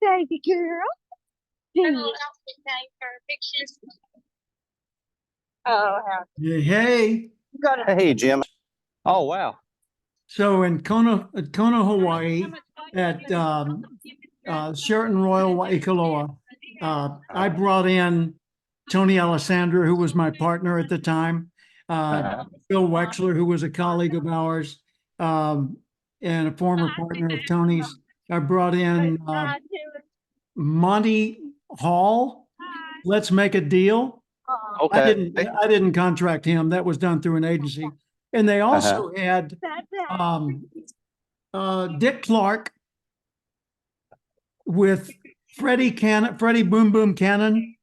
Thank you, girl. Oh, Hey. Hey, Jim. Oh, wow. So in Kona, Hawaii, at Sheraton Royal Waikoloa, I brought in Tony Alessandra, who was my partner at the time, Bill Wexler, who was a colleague of ours, and a former partner of Tony's. I brought in Monty Hall. Let's make a deal. Okay. I didn't contract him. That was done through an agency. And they also had Dick Clark with Freddie Boom Boom Cannon,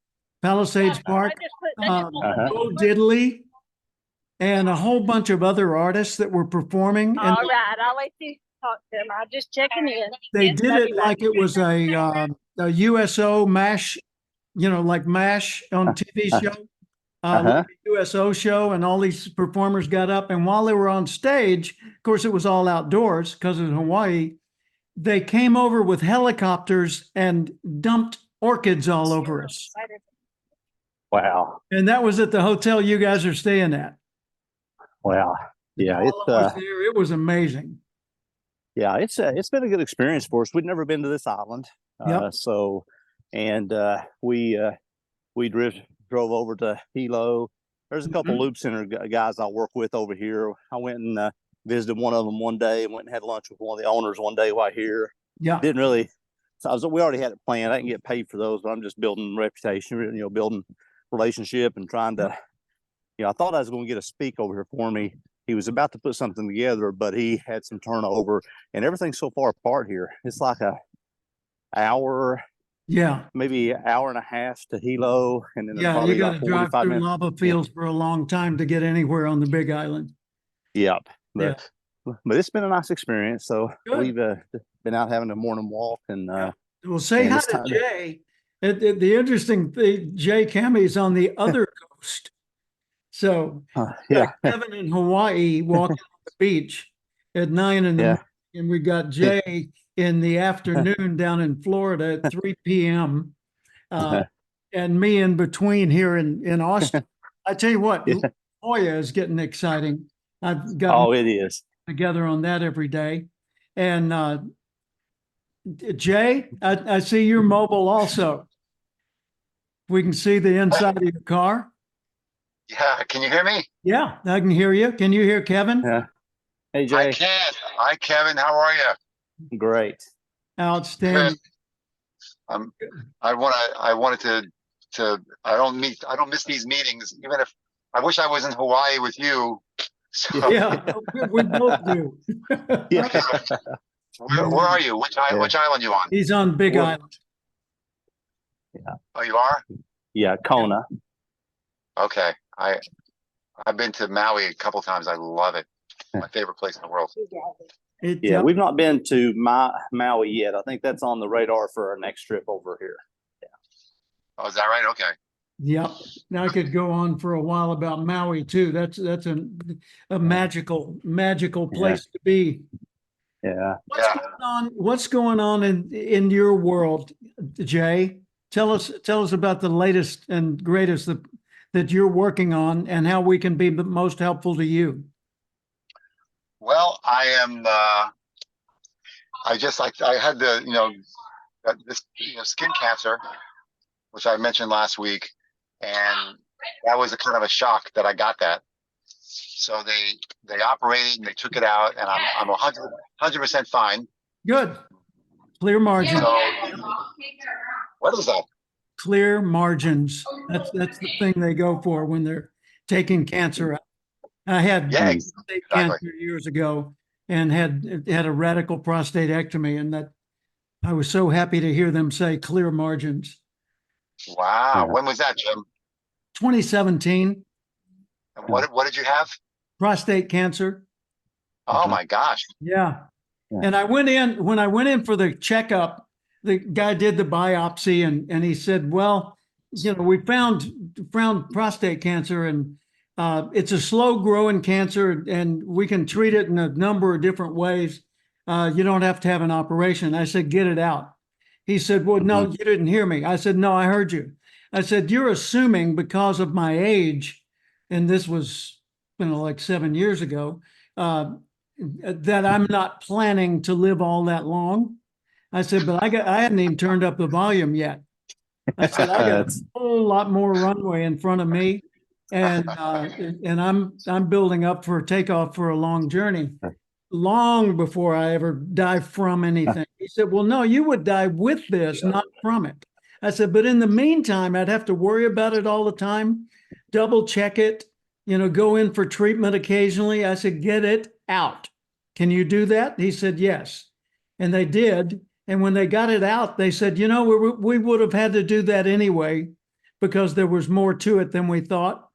Palisades Park, Bo Diddley, and a whole bunch of other artists that were performing. all right, I'll let you talk to them. I'm just checking in. They did it like it was a USO MASH, like MASH on TV show. Like a USO show, and all these performers got up, and while they were on stage, of course it was all outdoors because of Hawaii, they came over with helicopters and dumped orchids all over us. Wow. And that was at the hotel you guys are staying at. Wow. Yeah, it was amazing. Yeah, it's been a good experience for us. We'd never been to this island. Yep. We drove over to Hilo. There's a couple loop center guys I work with over here. I went and visited one of them one day and went and had lunch with one of the owners one day while here. Yeah. Didn't really, we already had it planned. I didn't get paid for those, but I'm just building reputation, building relationship and trying to, I thought I was going to get a speak over here for me. He was about to put something together, but he had some turnover and everything's so far apart here. It's like a hour, maybe an hour and a half to Hilo, and then you got to drive through lava fields for a long time to get anywhere on the Big Island. Yep, but it's been a nice experience. So we've been out having a morning walk, and well, say hi to Jay. The interesting thing, Jay Cammy's on the other coast, so Kevin in Hawaii walking on the beach at 9 in the morning, and we got Jay in the afternoon down in Florida at 3 p.m. And me in between here in Austin. I tell you what, La Jolla is getting exciting. I've got it is together on that every day. And Jay, I see you're mobile also. We can see the inside of your car. Yeah, can you hear me? Yeah, I can hear you. Can you hear Kevin? Yeah. Hey, Jay. I can. Hi, Kevin. How are you? Great. Outstanding. I wanted to I don't miss these meetings, even if I wish I was in Hawaii with you. So. Yeah, we both do. Where are you? Which island you on? He's on Big Island. Yeah. Oh, you are? Yeah, Kona. Okay. I've been to Maui a couple times. I love it. My favorite place in the world. We've not been to Maui yet. I think that's on the radar for our next trip over here. Yeah. Oh, is that right? Okay. Yep. Now I could go on for a while about Maui too. That's a magical place to be. Yeah. What's going on in your world, Jay? Tell us about the latest and greatest that you're working on and how we can be the most helpful to you. Well, I am. I had this skin cancer, which I mentioned last week, and that was a kind of a shock that I got that. So they operated and they took it out, and I'm 100% fine. Good. Clear margins. So, what is that? Clear margins. That's the thing they go for when they're taking cancer out. I had prostate cancer years ago and had a radical prostatectomy, and that I was so happy to hear them say clear margins. Wow. When was that, Jim? 2017. And what did you have? Prostate cancer. Oh my gosh. Yeah. And when I went in for the checkup, the guy did the biopsy and he said, well, we found prostate cancer, and it's a slow growing cancer, and we can treat it in a number of different ways. You don't have to have an operation. I said, get it out. He said, well, no, Mhm. you didn't hear me. I said, no, I heard you. I said, you're assuming because of my age, and this was, like 7 years ago, that I'm not planning to live all that long. I said, but I hadn't even turned up the volume yet. I said, I got a That's- whole lot more runway in front of me. And I'm building up for a takeoff for a long journey, long before I ever die from anything. He said, well, no, you would die with this, not from it. I said, but in the meantime, I'd have to worry about it all the time, double check it, go in for treatment occasionally. I said, get it out. Can you do that? He said, yes. And they did. And when they got it out, they said, we would have had to do that anyway because there was more to it than we thought,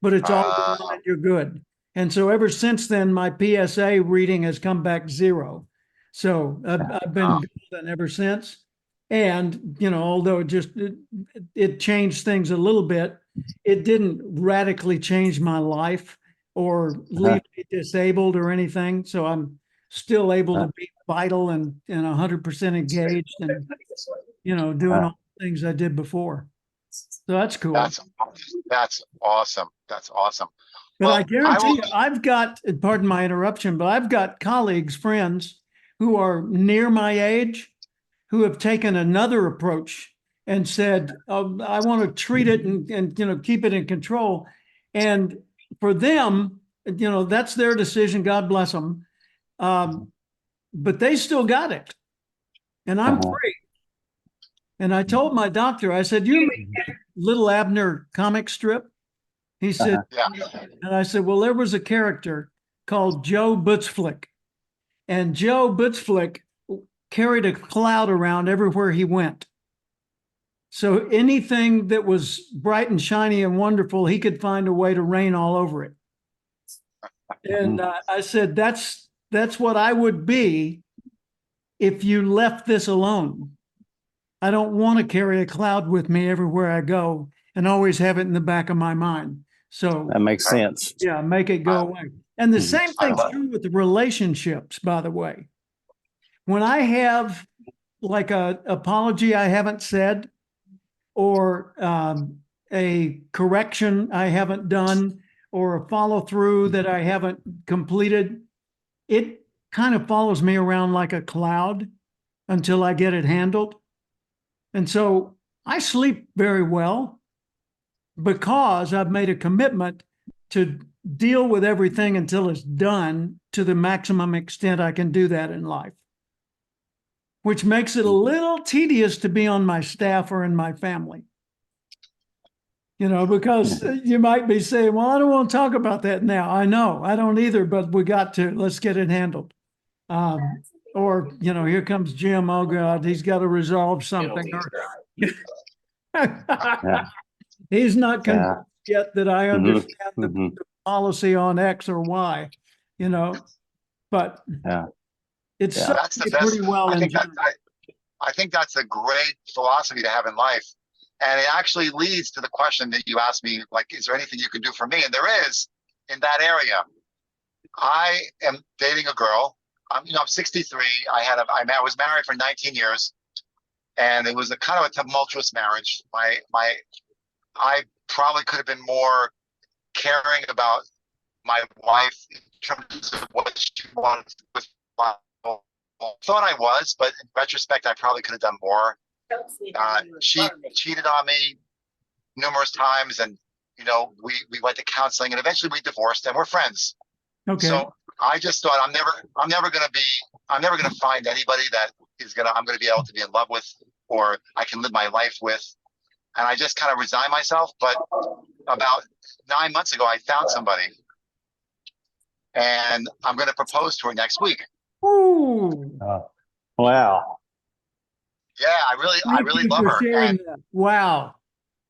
but it's all Uh, gone and you're good. And so ever since then, my PSA reading has come back 0. So I've been oh, golden ever since. And, although it changed things a little bit, it didn't radically change my life or leave me disabled or anything. So I'm still able to be vital and 100% engaged and, doing all the things I did before. So that's cool. that's awesome. That's awesome. But I Well, I guarantee will. you, I've got, pardon my interruption, but I've got colleagues, friends who are near my age who have taken another approach and said, oh, I want to treat it and keep it in control. And for them, that's their decision. God bless them. But they still got it. And I'm free. And I told my doctor, I said, you remember Little Abner comic strip? He said, Yeah. and I said, well, there was a character called Joe Butchflick. And Joe Butchflick carried a cloud around everywhere he went. So anything that was bright and shiny and wonderful, he could find a way to rain all over it. And I said, that's what I would be if you left this alone. I don't want to carry a cloud with me everywhere I go and always have it in the back of my mind. So That makes sense. yeah, make it go away. And the Mhm. same I thing's love- true with the relationships, by the way. When I have like a apology I haven't said or a correction I haven't done or a follow through that I haven't completed, it kind of follows me around like a cloud until I get it handled. And so I sleep very well because I've made a commitment to deal with everything until it's done to the maximum extent I can do that in life, which makes it a little tedious to be on my staff or in my family. Because you might be saying, well, I don't want to talk about that now. I know, I don't either, but we got to, let's get it handled. Or, here comes Jim. Oh God, he's got to resolve something. Yeah. He's not convinced yet that I understand the Mhm. policy on X or Y, but Yeah. it's Yeah. served That's the me best. pretty well I in think that general. I think that's a great philosophy to have in life. And it actually leads to the question that you asked me, like, is there anything you can do for me? And there is in that area. I am dating a girl. I'm 63. I was married for 19 years, and it was a kind of a tumultuous marriage. I probably could have been more caring about my wife in terms of what she wanted with my thought I was, but in retrospect, I probably could have done more. She cheated on me numerous times, and we went to counseling, and eventually we divorced, and we're friends. Okay. So I just thought I'm never gonna find anybody that I'm gonna be able to be in love with, or I can live my life with, and I just kind of resigned myself. But about 9 months ago, I found somebody, and I'm gonna propose to her next week. Ooh, Wow. Yeah, I thank really you love for her, sharing and that. Wow.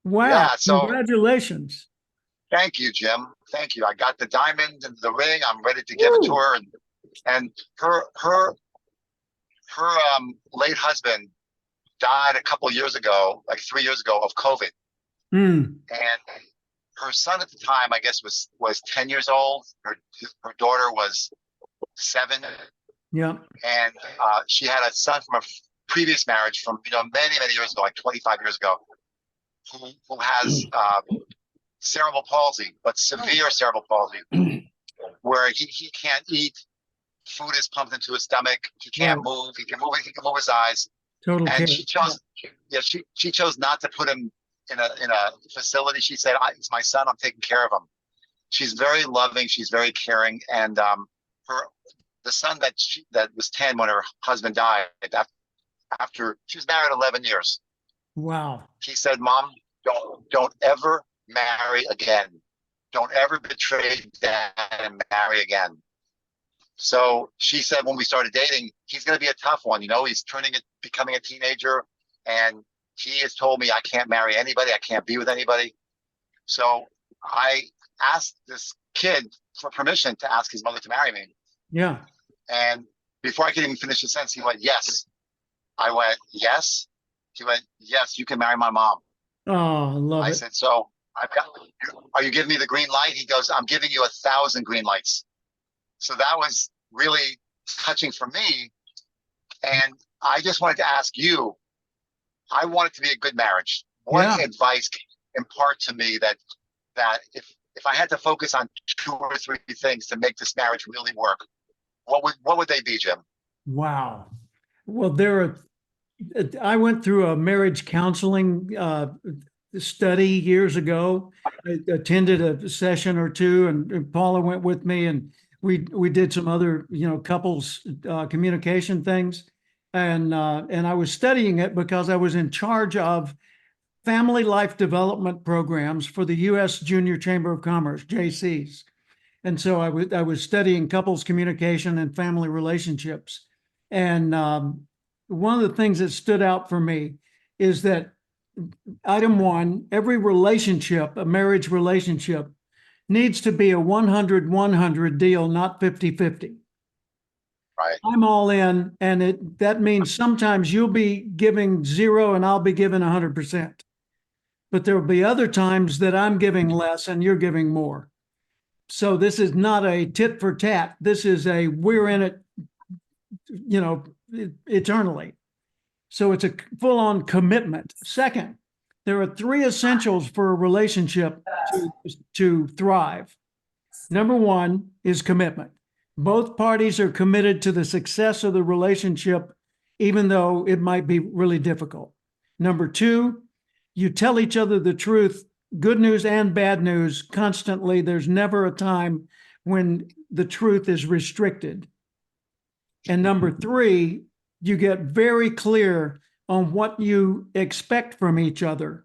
yeah. So Congratulations. thank you, Jim. Thank you. I got the diamond and the ring. I'm ready to give it to her, and her late husband died a couple of years ago, like 3 years ago, of COVID. Mm. And her son at the time, I guess, was 10 years old. Her daughter was 7. Yeah. And she had a son previous marriage from, many, many years ago, like 25 years ago, who has cerebral palsy, but severe cerebral palsy, where he can't eat, food is pumped into his stomach, he can't move, he can move his eyes. Total And care. she chose not to put him in a facility. She said, it's my son, I'm taking care of him. She's very loving, she's very caring, and the son that was 10 when her husband died, after she was married 11 years. Wow. He said, Mom, don't ever marry again. Don't ever betray dad and marry again. So she said, when we started dating, he's going to be a tough one. He's becoming a teenager, and he has told me I can't marry anybody. I can't be with anybody. So I asked this kid for permission to ask his mother to marry me. Yeah. And before I could even finish the sentence, he went, yes. I went, yes. He went, yes, you can marry my mom. Oh, I love I it. said, so are you giving me the green light? He goes, I'm giving you 1,000 green lights. So that was really touching for me. And I just wanted to ask you, I want it to be a good marriage. What advice can you impart to me that if I had to focus on 2 or 3 things to make this marriage really work, what would they be, Jim? Wow. Well, I went through a marriage counseling study years ago. I attended a session or two, and Paula went with me, and we did some other, couples communication things. And I was studying it because I was in charge of family life development programs for the U.S. Junior Chamber of Commerce, JCs. And so I was studying couples communication and family relationships. And one of the things that stood out for me is that item 1, every relationship, a marriage relationship, needs to be a 100-100 deal, not 50-50. Right. I'm all in, and that means sometimes you'll be giving 0 and I'll be giving 100%. But there will be other times that I'm giving less and you're giving more. So this is not a tit for tat. This is we're in it, eternally. So it's a full-on commitment. Second, there are 3 essentials for a relationship to thrive. Number 1 is commitment. Both parties are committed to the success of the relationship, even though it might be really difficult. Number 2, you tell each other the truth, good news and bad news, constantly. There's never a time when the truth is restricted. And number 3, you get very clear on what you expect from each other,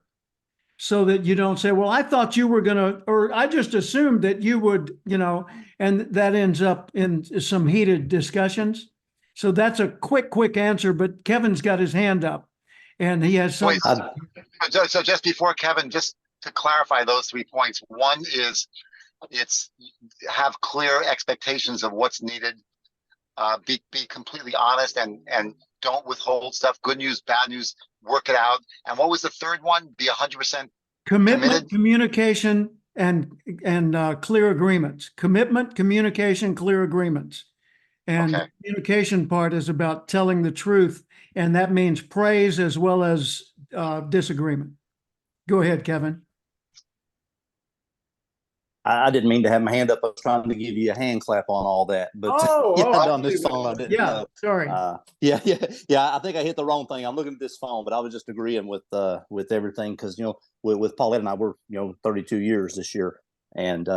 so that you don't say, well, I thought you were going to, or I just assumed that you would, and that ends up in some heated discussions. So that's a quick answer, but Kevin's got his hand up and he has something. So just before Kevin, just to clarify those 3 points. 1 is have clear expectations of what's needed. Be completely honest and don't withhold stuff. Good news, bad news, work it out. And what was the third one? Be 100% committed? Communication, and clear agreements. Commitment, communication, clear agreements. And the communication part is about telling the truth, and that means praise as well as disagreement. Go ahead, Kevin. I didn't mean to have my hand up. I was trying to give you a hand clap on all that, but on this phone, I didn't know. Sorry. Yeah. I think I hit the wrong thing. I'm looking at this phone, but I was just agreeing with everything because with Paulette and I, we're 32 years this year, and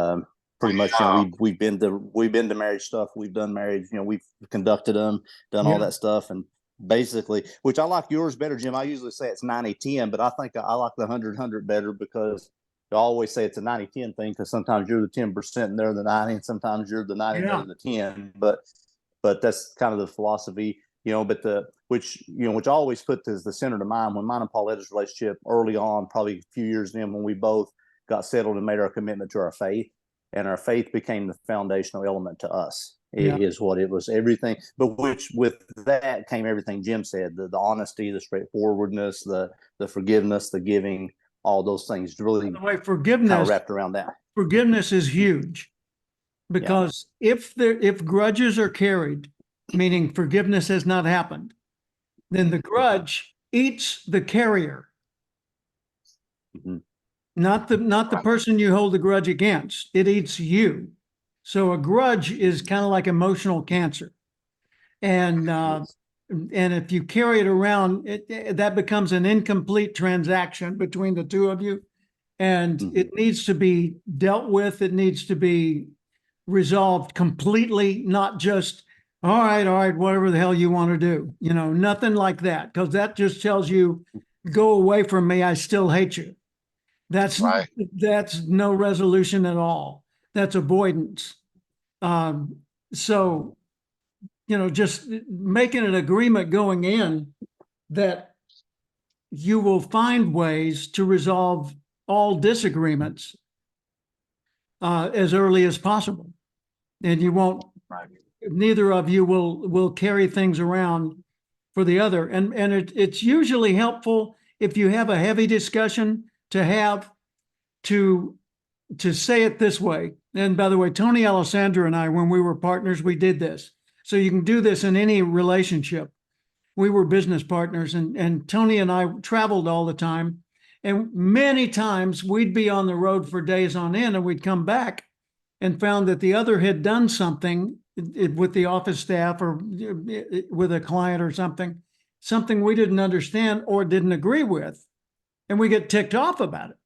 pretty much we've been to marriage stuff. We've done marriage. We've conducted them, done all that stuff, and basically, which I like yours better, Jim. I usually say it's 90-10, but I think I like the 100-100 better because I always say it's a 90-10 thing because sometimes you're the 10% and they're the 90, and sometimes you're the 90 and they're the 10. But that's kind of the philosophy, but which I always put as the center of mind when mine and Pauletta's relationship early on, probably a few years in when we both got settled and made our commitment to our faith, and our faith became the foundational element to us. It is what it was, everything. But which with that came everything Jim said, the honesty, the straightforwardness, the forgiveness, the giving, all those things really. By the way, forgiveness kind of wrapped around that. Forgiveness is huge because if grudges are carried, meaning forgiveness has not happened, then the grudge eats the carrier, Mhm. not the person you hold the grudge against. It eats you. So a grudge is kind of like emotional cancer. And if you carry it around, that becomes an incomplete transaction between the two of you. And it needs to be dealt with. It needs to be resolved completely, not just, all right, whatever the hell you want to do. Nothing like that, because that just tells you, go away from me. I still hate you. That's Right. that's no resolution at all. That's avoidance. So, just making an agreement going in that you will find ways to resolve all disagreements as early as possible. And you won't, Right. neither of you will carry things around for the other. And it's usually helpful if you have a heavy discussion to say it this way. And by the way, Tony Alessandro and I, when we were partners, we did this. So you can do this in any relationship. We were business partners, and Tony and I traveled all the time. And many times we'd be on the road for days on end, and we'd come back and found that the other had done something with the office staff or with a client or something we didn't understand or didn't agree with. And we get ticked off about it.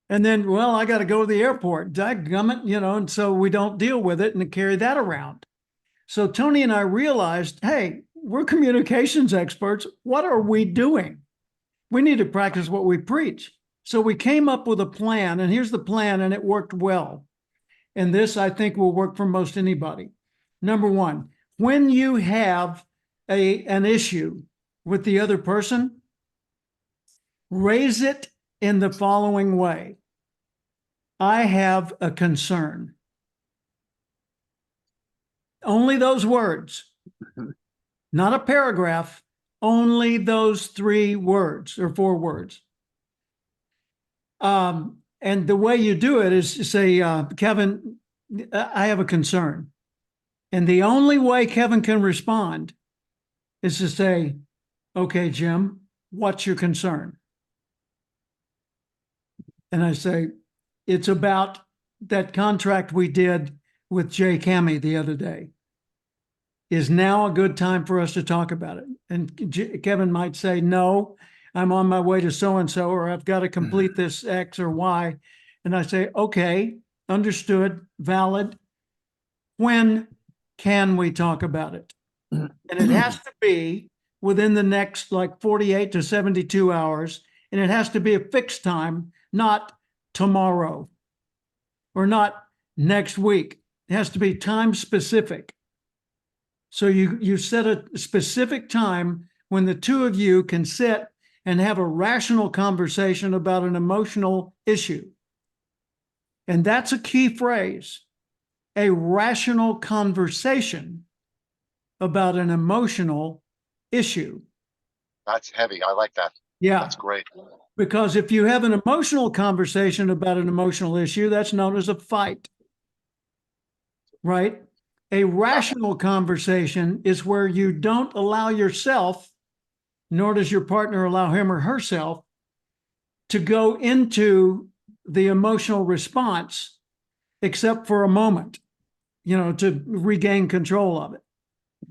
And then, well, I got to go to the airport, dadgummit, and so we don't deal with it and carry that around. So Tony and I realized, hey, we're communications experts. What are we doing? We need to practice what we preach. So we came up with a plan, and here's the plan, and it worked well. And this, I think, will work for most anybody. Number one, when you have an issue with the other person, raise it in the following way. I have a concern. Only those words, not a paragraph, only those 3 words or 4 words. And the way you do it is to say, Kevin, I have a concern. And the only way Kevin can respond is to say, okay, Jim, what's your concern? And I say, it's about that contract we did with Jay Cammy the other day. Is now a good time for us to talk about it? And Kevin might say, no, I'm on my way to so-and-so, or I've got to complete this X or Y. And I say, okay, understood, valid. When can we talk about it? And it has to be within the next 48 to 72 hours. And it has to be a fixed time, not tomorrow or not next week. It has to be time specific. So you set a specific time when the two of you can sit and have a rational conversation about an emotional issue. And that's a key phrase, a rational conversation about an emotional issue. That's heavy. I like that. Yeah. That's great. Because if you have an emotional conversation about an emotional issue, that's known as a fight, right? A rational conversation is where you don't allow yourself, nor does your partner allow him or herself, to go into the emotional response, except for a moment, to regain control of it.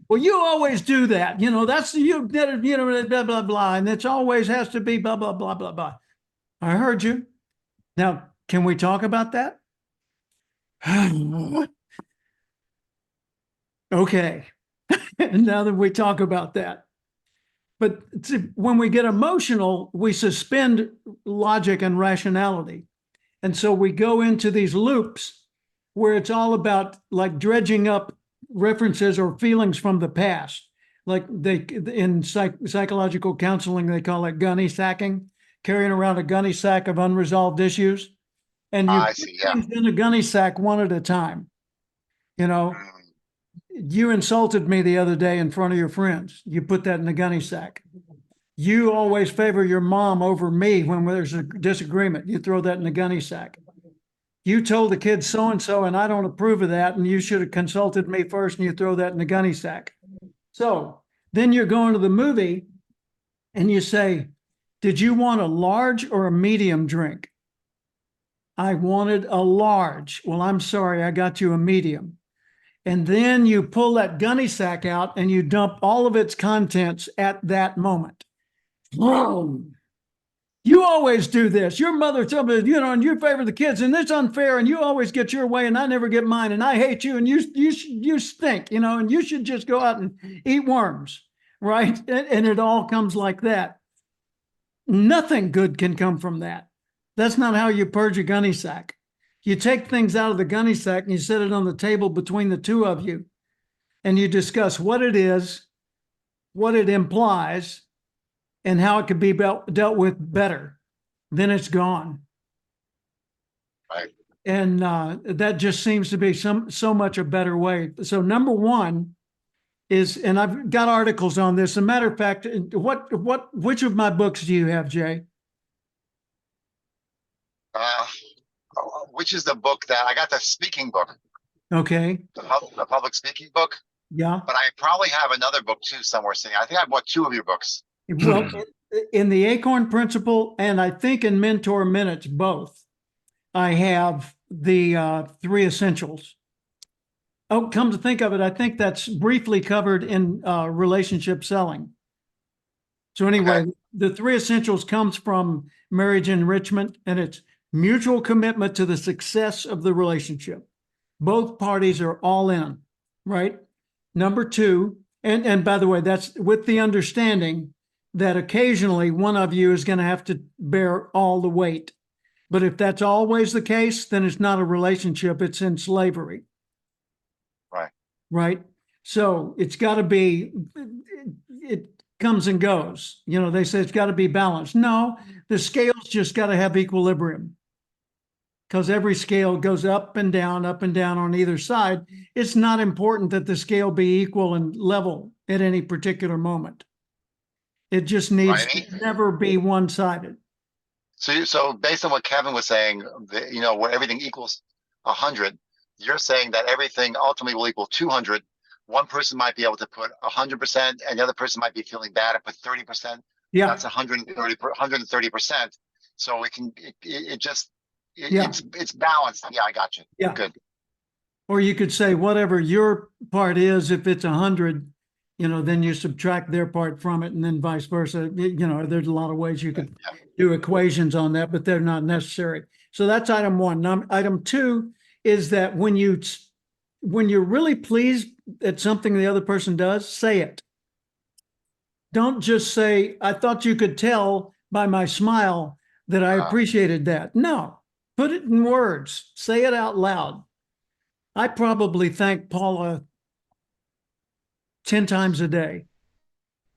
Well, you always do that. That's you did it, blah, blah, blah. And it always has to be blah, blah, blah, blah, blah. I heard you. Now, can we talk about that? Okay. Now that we talk about that. But when we get emotional, we suspend logic and rationality. And so we go into these loops where it's all about dredging up references or feelings from the past. Like in psychological counseling, they call it gunny sacking, carrying around a gunny sack of unresolved issues. And you I see. Yeah. things in a gunny sack one at a time. You insulted me the other day in front of your friends. You put that in the gunny sack. You always favor your mom over me when there's a disagreement. You throw that in the gunny sack. You told the kids so-and-so, and I don't approve of that, and you should have consulted me first, and you throw that in the gunny sack. So Then you're going to the movie and you say, did you want a large or a medium drink? I wanted a large. Well, I'm sorry, I got you a medium. And then you pull that gunny sack out and you dump all of its contents at that moment. Boom. You always do this. Your mother told me, and you favor the kids, and it's unfair, and you always get your way, and I never get mine, and I hate you, and you stink, and you should just go out and eat worms, right? And it all comes like that. Nothing good can come from that. That's not how you purge a gunny sack. You take things out of the gunny sack and you set it on the table between the two of you, and you discuss what it is, what it implies, and how it could be dealt with better. Then it's gone. Right. And that just seems to be so much a better way. So number one is, and I've got articles on this. As a matter of fact, which of my books do you have, Jay? Which is the book that I got? The speaking book, Okay. the public speaking book. Yeah. But I probably have another book too somewhere sitting. I think I bought two of your books. Well, in the Acorn Principle, and I think in Mentor Minutes, both, I have the 3 essentials. Oh, come to think of it, I think that's briefly covered in relationship selling. So anyway, Okay. the 3 essentials comes from Marriage Enrichment, and it's mutual commitment to the success of the relationship. Both parties are all in, right? Number 2, and by the way, that's with the understanding that occasionally one of you is going to have to bear all the weight. But if that's always the case, then it's not a relationship, it's in slavery. Right. Right. So it's got to be, it comes and goes. They say it's got to be balanced. No, the scale's just got to have equilibrium, because every scale goes up and down on either side. It's not important that the scale be equal and level at any particular moment. It just needs to never be one-sided. So based on what Kevin was saying, where everything equals 100, you're saying that everything ultimately will equal 200. One person might be able to put 100%, and the other person might be feeling bad and put 30%. Yeah. That's 130%. So we can, it's balanced. Yeah, I got you. Yeah. Good. Or you could say whatever your part is, if it's 100, then you subtract their part from it, and then vice versa. There's a lot of ways you could do equations on that, but they're not necessary. So that's item 1. Item 2 is that when you're really pleased at something the other person does, say it. Don't just say, I thought you could tell by my smile that I appreciated that. No, put it in words. Say it out loud. I probably thank Paula 10 times a day.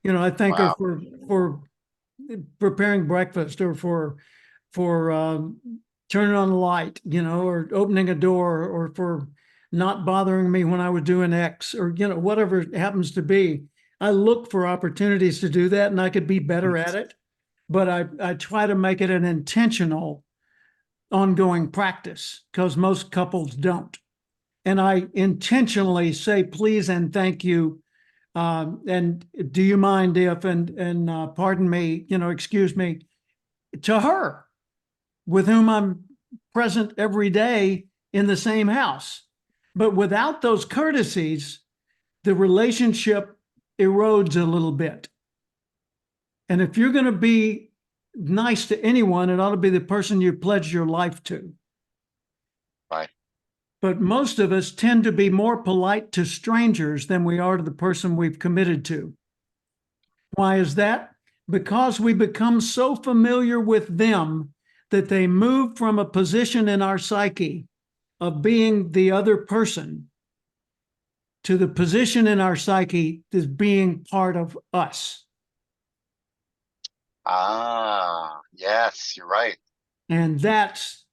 I thank her for preparing breakfast, or for turning on the light, or opening a door, or for not bothering me when I was doing X, or whatever it happens to be. I look for opportunities to do that, and I could be better at it, but I try to make it an intentional, ongoing practice, because most couples don't. And I intentionally say please and thank you. And do you mind if, and pardon me, excuse me, to her, with whom I'm present every day in the same house. But without those courtesies, the relationship erodes a little bit. And if you're going to be nice to anyone, it ought to be the person you pledge your life to. Right. But most of us tend to be more polite to strangers than we are to the person we've committed to. Why is that? Because we become so familiar with them that they move from a position in our psyche of being the other person to the position in our psyche as being part of us. Yes, you're right. And that's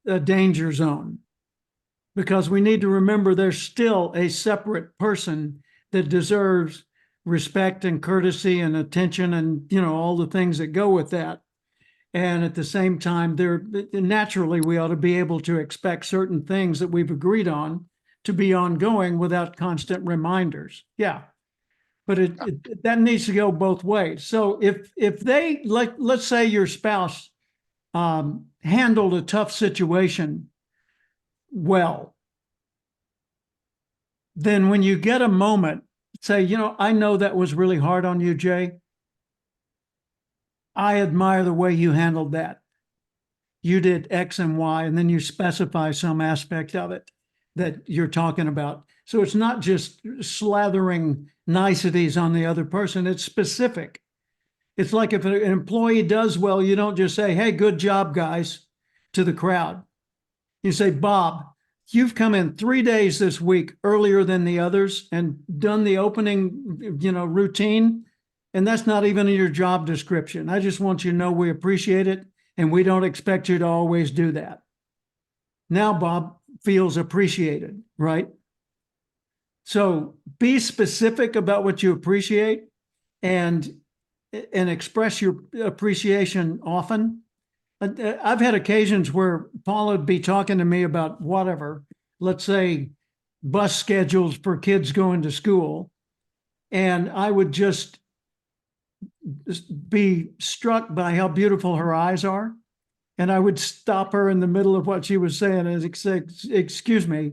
a danger zone, because we need to remember there's still a separate person that deserves respect and courtesy and attention and, all the things that go with that. And at the same time, naturally, we ought to be able to expect certain things that we've agreed on to be ongoing without constant reminders. Yeah. but that needs to go both ways. So if they, like, let's say your spouse handled a tough situation well, then when you get a moment, say, you know, I know that was really hard on you, Jay. I admire the way you handled that. You did X and Y, and then you specify some aspect of it that you're talking about. So it's not just slathering niceties on the other person, it's specific. It's like if an employee does well, you don't just say, hey, good job, guys, to the crowd. You say, Bob, you've come in 3 days this week earlier than the others and done the opening, routine. And that's not even in your job description. I just want you to know we appreciate it and we don't expect you to always do that. Now Bob feels appreciated, right? So be specific about what you appreciate and express your appreciation often. I've had occasions where Paul would be talking to me about whatever, let's say bus schedules for kids going to school. And I would just be struck by how beautiful her eyes are. And I would stop her in the middle of what she was saying and say, excuse me,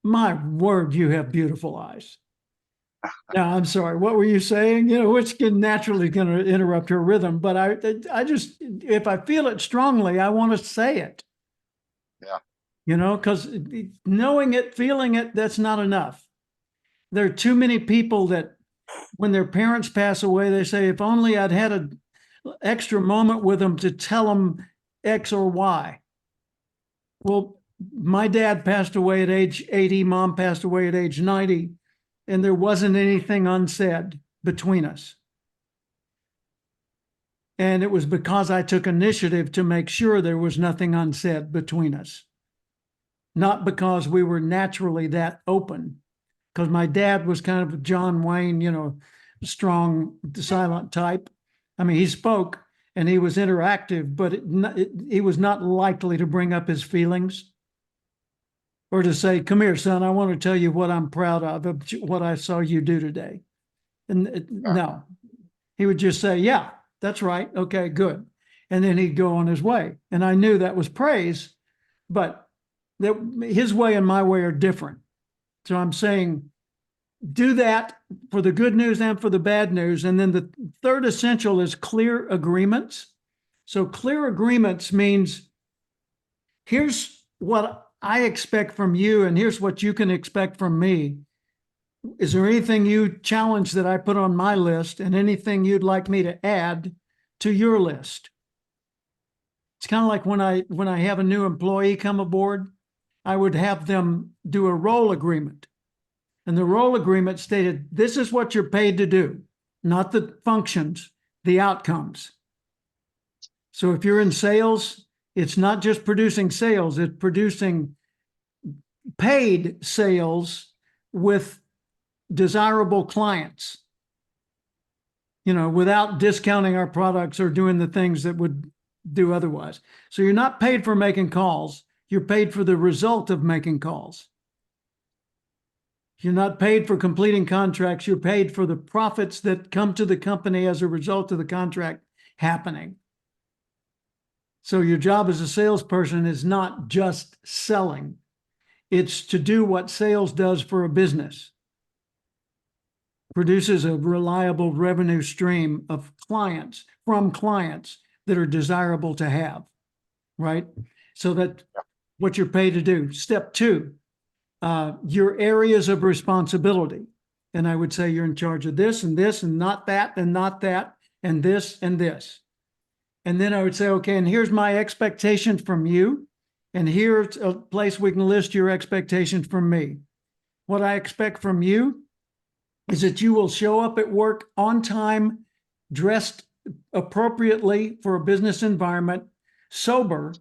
my word, you have beautiful eyes. Now, I'm sorry, what were you saying? Which can naturally going to interrupt her rhythm. But I just, if I feel it strongly, I want to say it. Yeah. Because knowing it, feeling it, that's not enough. There are too many people that when their parents pass away, they say, if only I'd had an extra moment with them to tell them X or Y. Well, my dad passed away at age 80, mom passed away at age 90, and there wasn't anything unsaid between us. And it was because I took initiative to make sure there was nothing unsaid between us. Not because we were naturally that open. Because my dad was kind of a John Wayne, strong, silent type. I mean, he spoke and he was interactive, but he was not likely to bring up his feelings or to say, come here, son, I want to tell you what I'm proud of what I saw you do today. And no, he would just say, yeah, that's right. Okay, good. And then he'd go on his way. And I knew that was praise, but his way and my way are different. So I'm saying, do that for the good news and for the bad news. And then the third essential is clear agreements. So clear agreements means here's what I expect from you and here's what you can expect from me. Is there anything you challenge that I put on my list and anything you'd like me to add to your list? It's kind of like when I have a new employee come aboard, I would have them do a role agreement. And the role agreement stated, this is what you're paid to do, not the functions, the outcomes. So if you're in sales, it's not just producing sales, it's producing paid sales with desirable clients, without discounting our products or doing the things that would do otherwise. So you're not paid for making calls, you're paid for the result of making calls. You're not paid for completing contracts. You're paid for the profits that come to the company as a result of the contract happening. So your job as a salesperson is not just selling. It's to do what sales does for a business. Produces a reliable revenue stream of clients, from clients that are desirable to have, right? So that's what you're paid to do. Step 2. Your areas of responsibility. And I would say you're in charge of this and this and not that and not that and this and this. And then I would say, okay, and here's my expectations from you. And here's a place we can list your expectations from me. What I expect from you is that you will show up at work on time, dressed appropriately for a business environment, sober,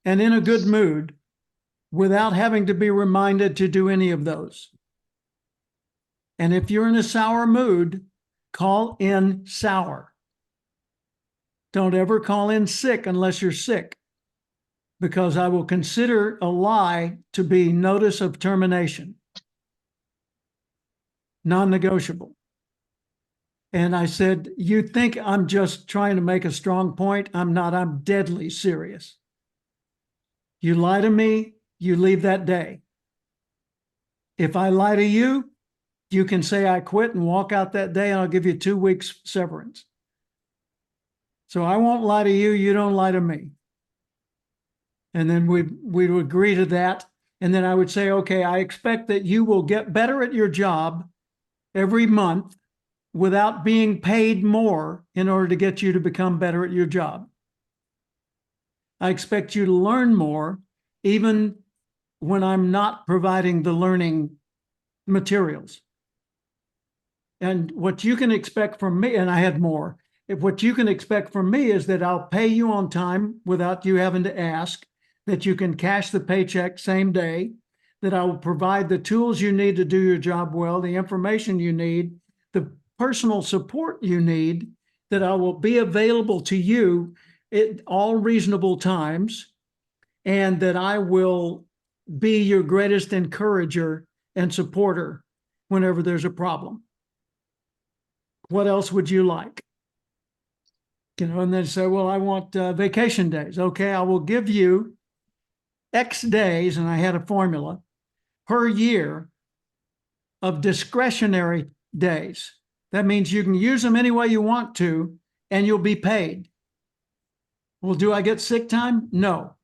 and in a good mood, without having to be reminded to do any of those. And if you're in a sour mood, call in sour. Don't ever call in sick unless you're sick, because I will consider a lie to be notice of termination. non-negotiable. And I said, you think I'm just trying to make a strong point? I'm not. I'm deadly serious. You lie to me, you leave that day. If I lie to you, you can say I quit and walk out that day, and I'll give you 2 weeks severance. So I won't lie to you. You don't lie to me. And then we would agree to that. And then I would say, okay, I expect that you will get better at your job every month without being paid more in order to get you to become better at your job. I expect you to learn more, even when I'm not providing the learning materials. And what you can expect from me, and I had more, what you can expect from me is that I'll pay you on time without you having to ask, that you can cash the paycheck same day, that I will provide the tools you need to do your job well, the information you need, the personal support you need, that I will be available to you at all reasonable times, and that I will be your greatest encourager and supporter whenever there's a problem. What else would you like? You know, and then say, well, I want vacation days. Okay, I will give you X days, and I had a formula per year of discretionary days. That means you can use them any way you want to, and you'll be paid. Well, do I get sick time? No.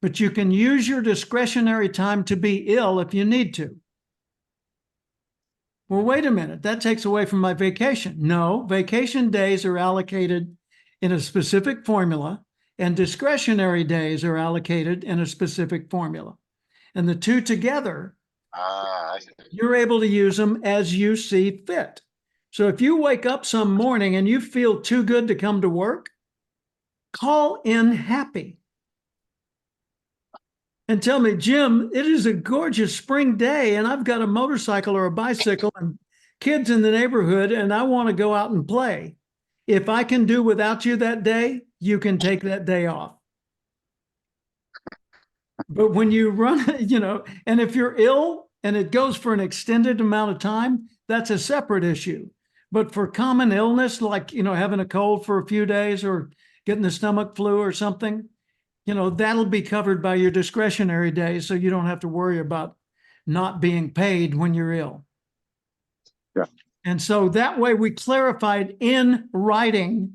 But you can use your discretionary time to be ill if you need to. Well, wait a minute, that takes away from my vacation. No, vacation days are allocated in a specific formula, and discretionary days are allocated in a specific formula. And the two together, you're able to use them as you see fit. So if you wake up some morning and you feel too good to come to work, call in happy and tell me, Jim, it is a gorgeous spring day and I've got a motorcycle or a bicycle and kids in the neighborhood and I want to go out and play. If I can do without you that day, you can take that day off. But when you run, you know, and if you're ill and it goes for an extended amount of time, that's a separate issue. But for common illness, like, you know, having a cold for a few days or getting the stomach flu or something, you know, that'll be covered by your discretionary days. So you don't have to worry about not being paid when you're ill. Yeah. And so that way we clarified in writing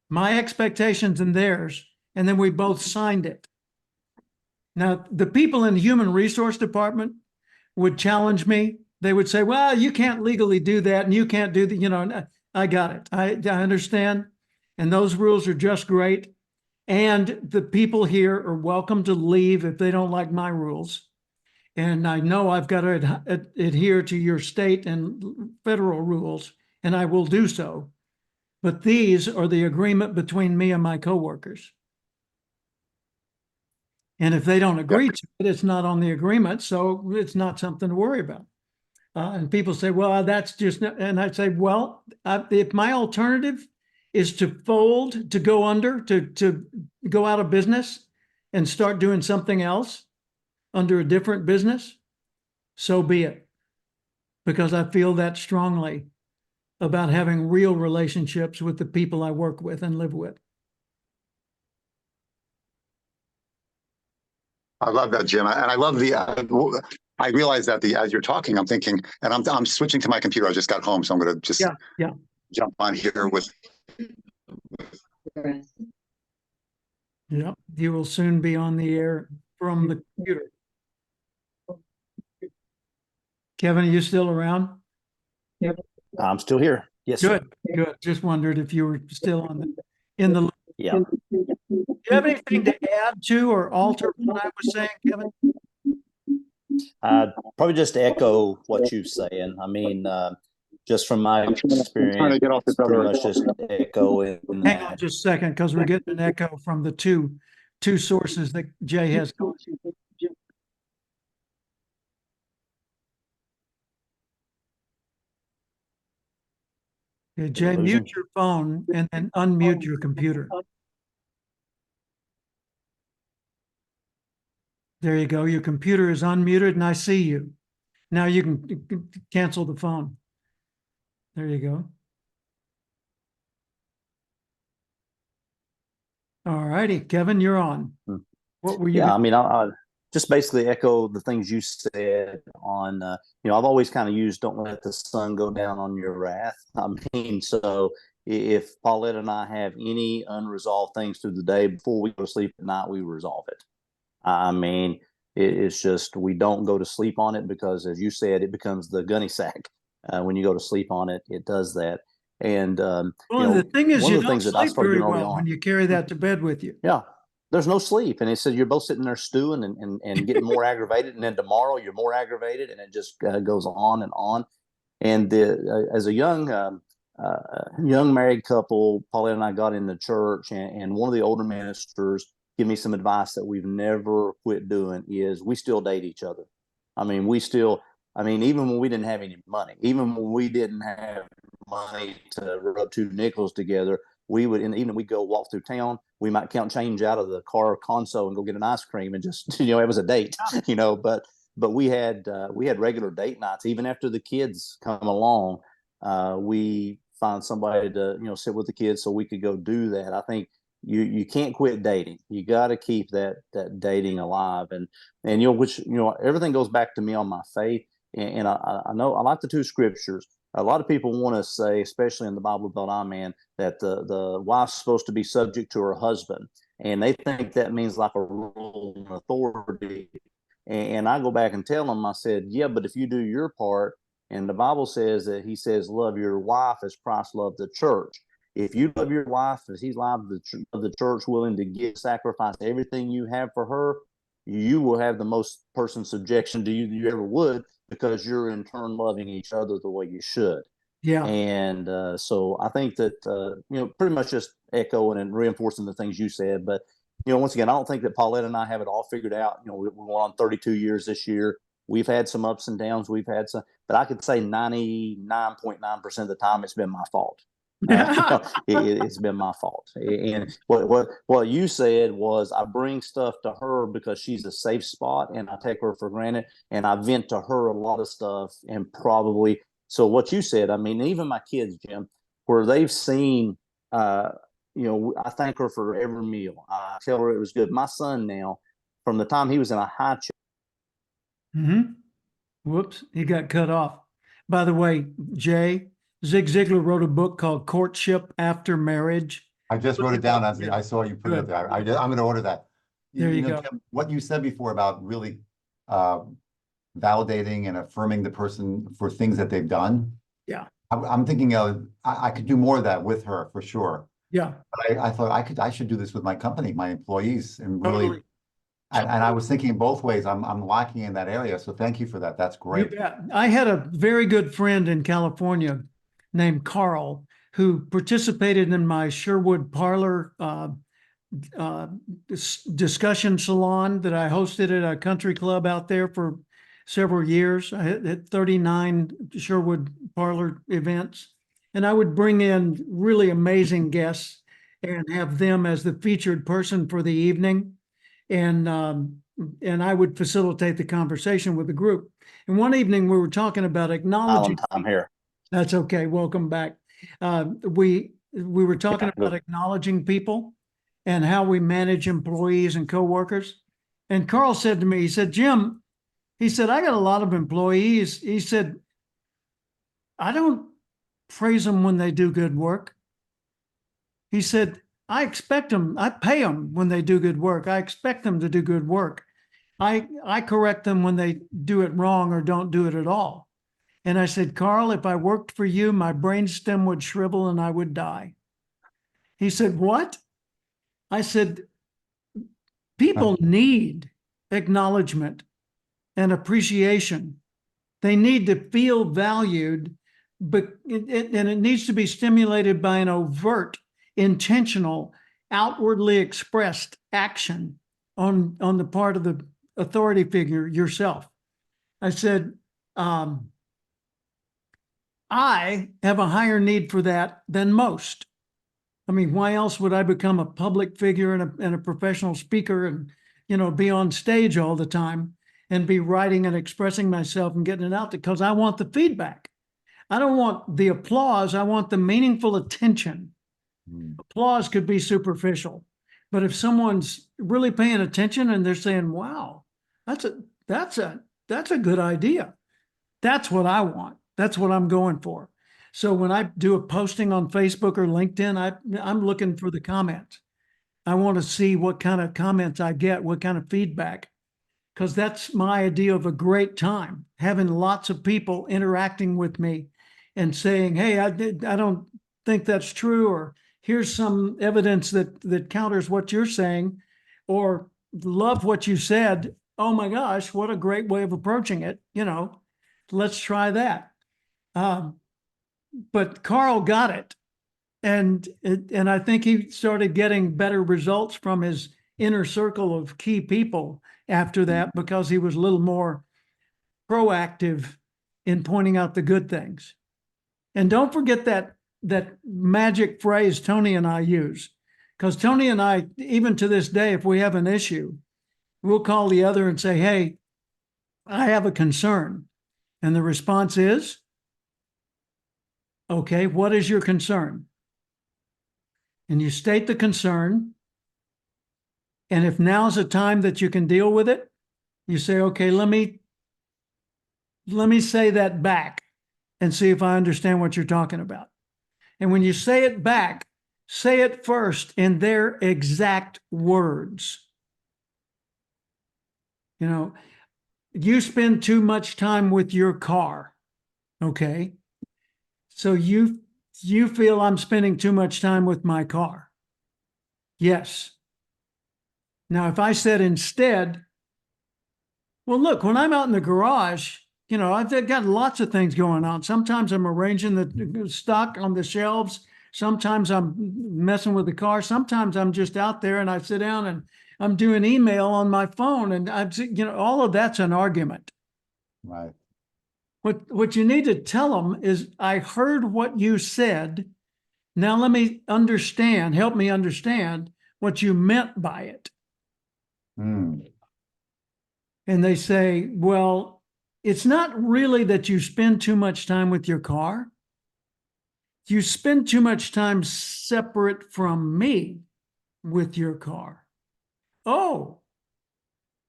my expectations and theirs, and then we both signed it. Now, the people in the human resource department would challenge me. They would say, well, you can't legally do that and you can't do that. You know, I got it. I understand. And those rules are just great. And the people here are welcome to leave if they don't like my rules. And I know I've got to adhere to your state and federal rules, and I will do so. But these are the agreement between me and my coworkers. And if they don't agree to it, it's not on the agreement, so it's not something to worry about. And people say, well, that's just, and I say, well, if my alternative is to fold, to go under, to go out of business and start doing something else under a different business, so be it. Because I feel that strongly about having real relationships with the people I work with and live with. I love that, Jim. And I love I realize that as you're talking, I'm thinking, and I'm switching to my computer. I just got home, so I'm going to just jump on here with. Yeah, you will soon be on the air from the computer. Kevin, are you still around? Yep. I'm still here. Yes. Good, good. Just wondered if you were still in the. Yeah. Do you have anything to add to or alter what I was saying, Kevin? Probably just echo what you're saying. I mean, just from my experience, trying to get off the pretty much just echo in Hang on just a second, because we're getting an echo from the two sources that Jay has going. Okay, Jay, mute your phone and then unmute your computer. There you go. Your computer is unmuted and I see you. Now you can cancel the phone. There you go. All righty, Kevin, you're on. Hmm. What were you? Yeah, I mean, I just basically echo the things you said on, I've always kind of used "don't let the sun go down on your wrath." I mean, so if Paulette and I have any unresolved things through the day before we go to sleep at night, we resolve it. I mean, it's just we don't go to sleep on it because, as you said, it becomes the gunny sack. When you go to sleep on it, it does that. And Well, the thing is, one you of the don't things that I sleep started very doing early well when on. you carry that to bed with you. Yeah, there's no sleep, and it said you're both sitting there stewing and getting more aggravated, and then tomorrow you're more aggravated, and it just goes on and on. And as a young married couple, Paulette and I got into church, and one of the older ministers give me some advice that we've never quit doing is we still date each other. I mean, even when we didn't have any money, even when we didn't have money to rub two nickels together, we would, and even we go walk through town, we might count change out of the car console and go get an ice cream and just, it was a date, but we had regular date nights. Even after the kids come along, we find somebody to sit with the kids so we could go do that. I think you can't quit dating. You got to keep that dating alive, and everything goes back to me on my faith. And I know I like the two scriptures. A lot of people want to say, especially in the Bible Belt I'm in, that the wife's supposed to be subject to her husband, and they think that means like a rule and authority. And I go back and tell them, I said, yeah, but if you do your part, and the Bible says that he says, love your wife as Christ loved the church. If you love your wife as he loved the church, willing to give, sacrifice everything you have for her, you will have the most person subjection to you ever would, because you're in turn loving each other the way you should. Yeah. And so I think that, pretty much just echoing and reinforcing the things you said. But, once again, I don't think that Paulette and I have it all figured out. We're on 32 years this year. We've had some ups and downs. We've had some, but I could say 99.9% of the time it's been my fault. It's been my fault. And what you said was, I bring stuff to her because she's a safe spot, and I take her for granted, and I vent to her a lot of stuff. And probably, so what you said, I mean, even my kids, Jim, where they've seen, I thank her for every meal. I tell her it was good. My son now, from the time he was in a high chair. Mm-hmm. Whoops, he got cut off. By the way, Jay, Zig Ziglar wrote a book called Courtship After Marriage. I just wrote it down as I saw you put it there. I'm going to order that. There you go. Tim, what you said before about really validating and affirming the person for things that they've done. Yeah. I'm thinking I could do more of that with her for sure. Yeah. But I thought I should do this with my company, my employees, and really. Totally. And I was thinking both ways. I'm lacking in that area. So thank you for that. That's great. I had a very good friend in California named Carl who participated in my Sherwood Parlor discussion salon that I hosted at a country club out there for several years. I had 39 Sherwood Parlor events, and I would bring in really amazing guests and have them as the featured person for the evening. And I would facilitate the conversation with the group. And one evening we were talking about acknowledging. I'm here. That's okay. Welcome back. We were talking about acknowledging people and how we manage employees and coworkers. And Carl said to me, he said, Jim, he said, I got a lot of employees. He said, I don't praise them when they do good work. He said, I expect them, I pay them when they do good work. I expect them to do good work. I correct them when they do it wrong or don't do it at all. And I said, Carl, if I worked for you, my brainstem would shrivel and I would die. He said, what? I said, people need acknowledgement and appreciation. They need to feel valued, but it needs to be stimulated by an overt, intentional, outwardly expressed action on the part of the authority figure, yourself. I said, I have a higher need for that than most. I mean, why else would I become a public figure and a professional speaker and, be on stage all the time and be writing and expressing myself and getting it out? Because I want the feedback. I don't want the applause. I want the meaningful attention. Mm. Applause could be superficial, but if someone's really paying attention and they're saying, wow, that's a good idea. That's what I want. That's what I'm going for. So when I do a posting on Facebook or LinkedIn, I'm looking for the comments. I want to see what kind of comments I get, what kind of feedback, because that's my idea of a great time, having lots of people interacting with me and saying, hey, I don't think that's true, or here's some evidence that counters what you're saying, or love what you said. Oh my gosh, what a great way of approaching it. Let's try that. But Carl got it. And I think he started getting better results from his inner circle of key people after that, because he was a little more proactive in pointing out the good things. And don't forget that magic phrase Tony and I use, because Tony and I, even to this day, if we have an issue, we'll call the other and say, hey, I have a concern. And the response is, okay, what is your concern? And you state the concern. And if now's a time that you can deal with it, you say, okay, let me say that back and see if I understand what you're talking about. And when you say it back, say it first in their exact words. You spend too much time with your car. Okay. So you feel I'm spending too much time with my car. Yes. Now, if I said instead, well, look, when I'm out in the garage, I've got lots of things going on. Sometimes I'm arranging the stock on the shelves. Sometimes I'm messing with the car. Sometimes I'm just out there and I sit down and I'm doing email on my phone, and all of that's an argument. Right. What you need to tell them is, I heard what you said. Now let me help me understand what you meant by it. Mm. And they say, well, it's not really that you spend too much time with your car. You spend too much time separate from me with your car. Oh,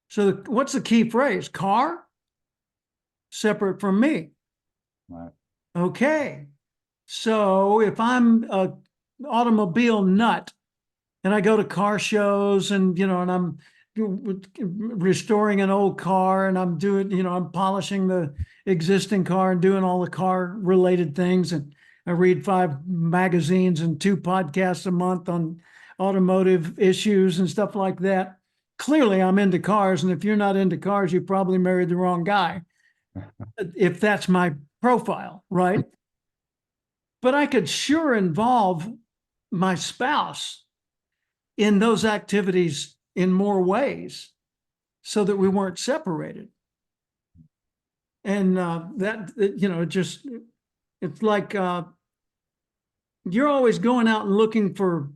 so what's the key phrase? Car? Separate from me. Right. Okay. So if I'm a automobile nut and I go to car shows and, and I'm restoring an old car and I'm doing, I'm polishing the existing car and doing all the car related things. And I read 5 magazines and 2 podcasts a month on automotive issues and stuff like that. Clearly I'm into cars. And if you're not into cars, you probably married the wrong guy. If that's my profile, right? But I could sure involve my spouse in those activities in more ways so that we weren't separated. And it's like you're always going out and looking for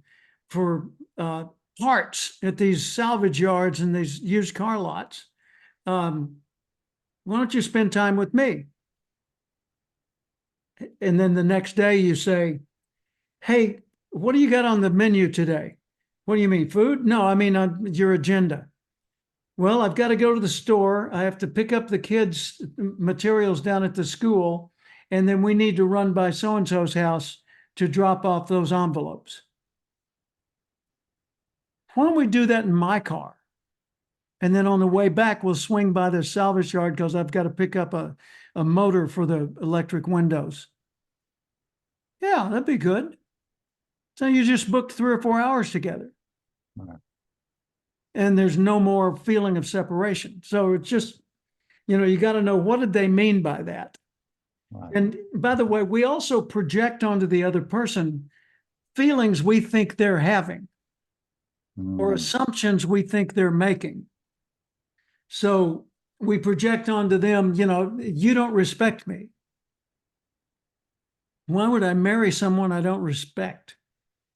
parts at these salvage yards and these used car lots. Why don't you spend time with me? And then the next day you say, hey, what do you got on the menu today? What do you mean, food? No, I mean your agenda. Well, I've got to go to the store. I have to pick up the kids' materials down at the school. And then we need to run by so-and-so's house to drop off those envelopes. Why don't we do that in my car? And then on the way back, we'll swing by the salvage yard because I've got to pick up a motor for the electric windows. Yeah, that'd be good. So you just booked 3 or 4 hours together. Right. And there's no more feeling of separation. So it's just, you got to know, what did they mean by that? Right. And by the way, we also project onto the other person feelings we think they're having or assumptions we think they're making. So we project onto them, you don't respect me. Why would I marry someone I don't respect?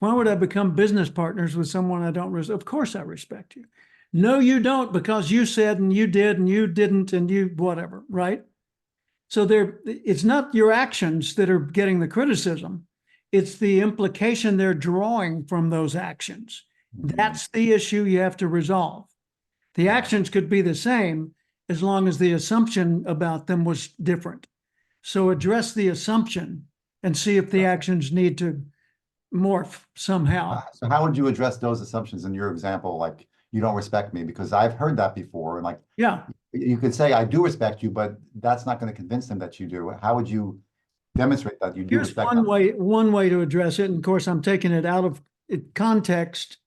Why would I become business partners with someone I don't respect? Of course I respect you. No, you don't, because you said and you did and you didn't and you whatever, right? So it's not your actions that are getting the criticism. It's the implication they're drawing from those actions. That's the issue you have to resolve. The actions could be the same as long as the assumption about them was different. So address the assumption and see if the actions need to morph somehow. So how would you address those assumptions in your example? Like, you don't respect me, because I've heard that before. And like, Yeah. you could say, I do respect you, but that's not going to convince them that you do. How would you demonstrate that you do Here's respect one them? way to address it. And of course, I'm taking it out of context.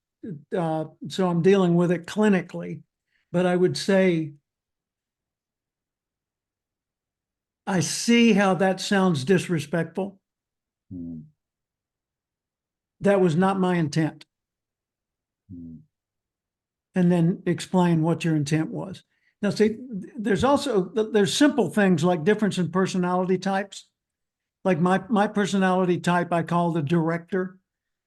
So I'm dealing with it clinically, but I would say, I see how that sounds disrespectful. Hmm. That was not my intent. Hmm. And then explain what your intent was. Now, see, there's simple things like difference in personality types. Like my personality type, I call the director.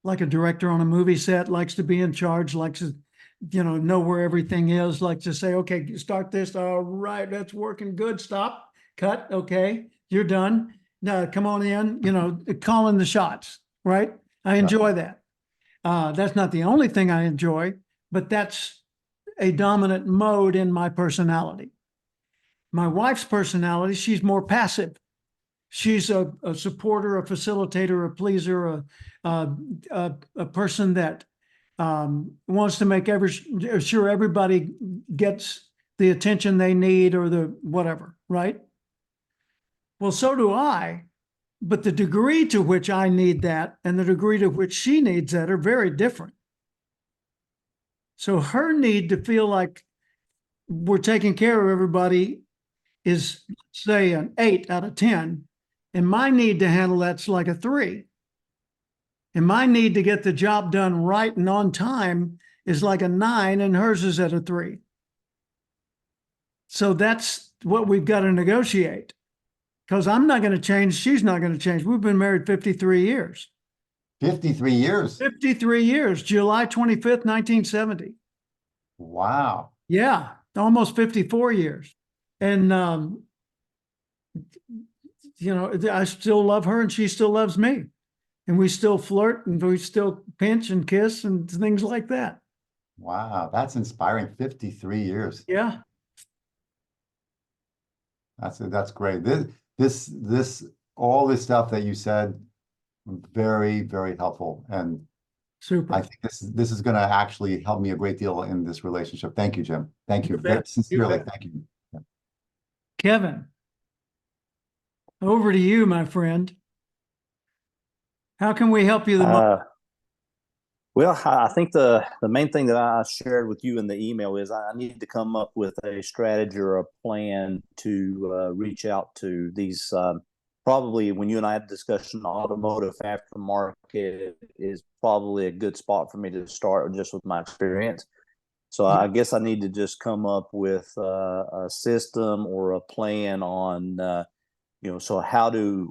Like a director on a movie set, likes to be in charge, likes to, know where everything is, likes to say, okay, start this. All right, that's working good. Stop, cut. Okay, you're done. Now come on in, calling the shots, right? I enjoy that. That's not the only thing I enjoy, but that's a dominant mode in my personality. My wife's personality, she's more passive. She's a supporter, a facilitator, a pleaser, a person that wants to make sure everybody gets the attention they need or the whatever, right? Well, so do I, but the degree to which I need that and the degree to which she needs that are very different. So her need to feel like we're taking care of everybody is, say, an 8 out of 10. And my need to handle that's like a 3. And my need to get the job done right and on time is like a 9, and hers is at a 3. So that's what we've got to negotiate. Because I'm not going to change. She's not going to change. We've been married 53 years. 53 years. 53 years, July 25th, 1970. Wow. Yeah, almost 54 years. And, I still love her and she still loves me. And we still flirt and we still pinch and kiss and things like that. Wow. That's inspiring. 53 years. Yeah. That's great. All this stuff that you said, very, very helpful. And Super. I think this is going to actually help me a great deal in this relationship. Thank you, Jim. Thank you. You bet. Very sincerely. You bet. Thank you. Yeah. Kevin, over to you, my friend. How can we help you the most? Well, I think the main thing that I shared with you in the email is I need to come up with a strategy or a plan to reach out to these. Probably when you and I had a discussion, automotive aftermarket is probably a good spot for me to start just with my experience. So I guess I need to just come up with a system or a plan on, so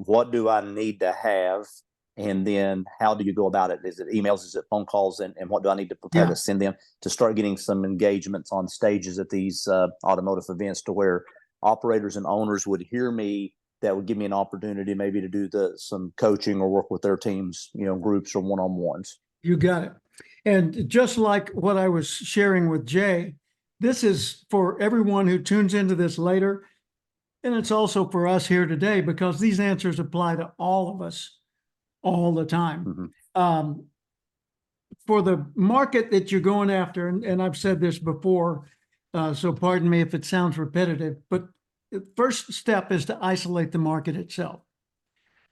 what do I need to have? And then how do you go about it? Is it emails? Is it phone calls? And what do I need to prepare to send them to start getting some engagements on stages at these automotive events to where operators and owners would hear me? That would give me an opportunity maybe to do some coaching or work with their teams, groups or one-on-ones. You got it. And just like what I was sharing with Jay, this is for everyone who tunes into this later. And it's also for us here today because these answers apply to all of us all the time. Mm-hmm. For the market that you're going after, and I've said this before, so pardon me if it sounds repetitive, but the first step is to isolate the market itself,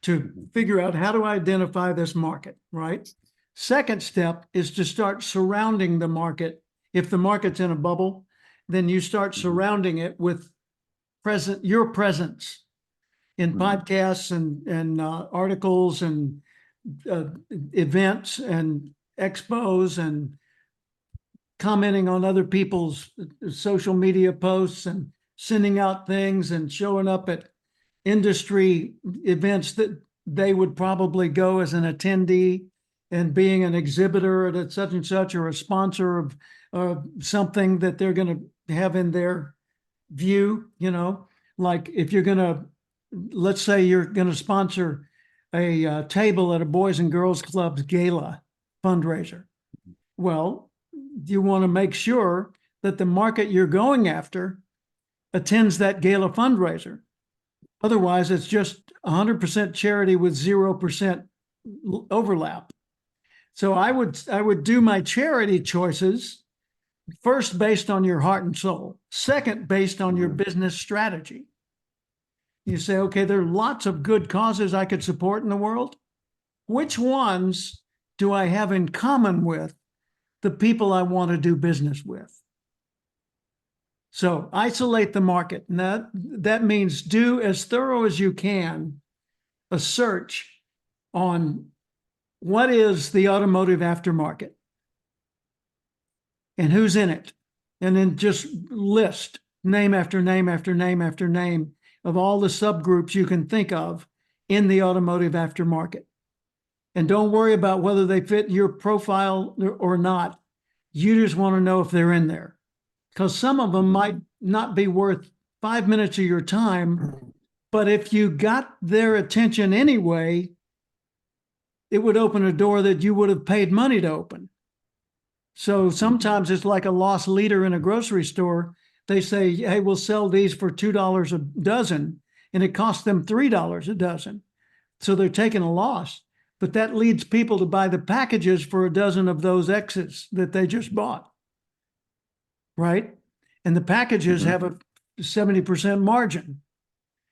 to figure out how to identify this market, right? Second step is to start surrounding the market. If the market's in a bubble, then you start surrounding it with your presence in podcasts and articles and events and expos and commenting on other people's social media posts and sending out things and showing up at industry events that they would probably go as an attendee and being an exhibitor at such and such or a sponsor of something that they're going to have in their view, like if you're going to let's say you're going to sponsor a table at a Boys and Girls Club's gala fundraiser. Well, you want to make sure that the market you're going after attends that gala fundraiser. Otherwise, it's just 100% charity with 0% overlap. So I would do my charity choices first based on your heart and soul, second based on your business strategy. You say, okay, there are lots of good causes I could support in the world. Which ones do I have in common with the people I want to do business with? So isolate the market. And that means do as thorough as you can a search on what is the automotive aftermarket and who's in it. And then just list name after name after name after name of all the subgroups you can think of in the automotive aftermarket. And don't worry about whether they fit your profile or not. You just want to know if they're in there, because some of them might not be worth 5 minutes of your time, but if you got their attention anyway, it would open a door that you would have paid money to open. So sometimes it's like a lost leader in a grocery store. They say, hey, we'll sell these for $2 a dozen, and it costs them $3 a dozen. So they're taking a loss, but that leads people to buy the packages for a dozen of those X's that they just bought, right? And the packages have a 70% margin.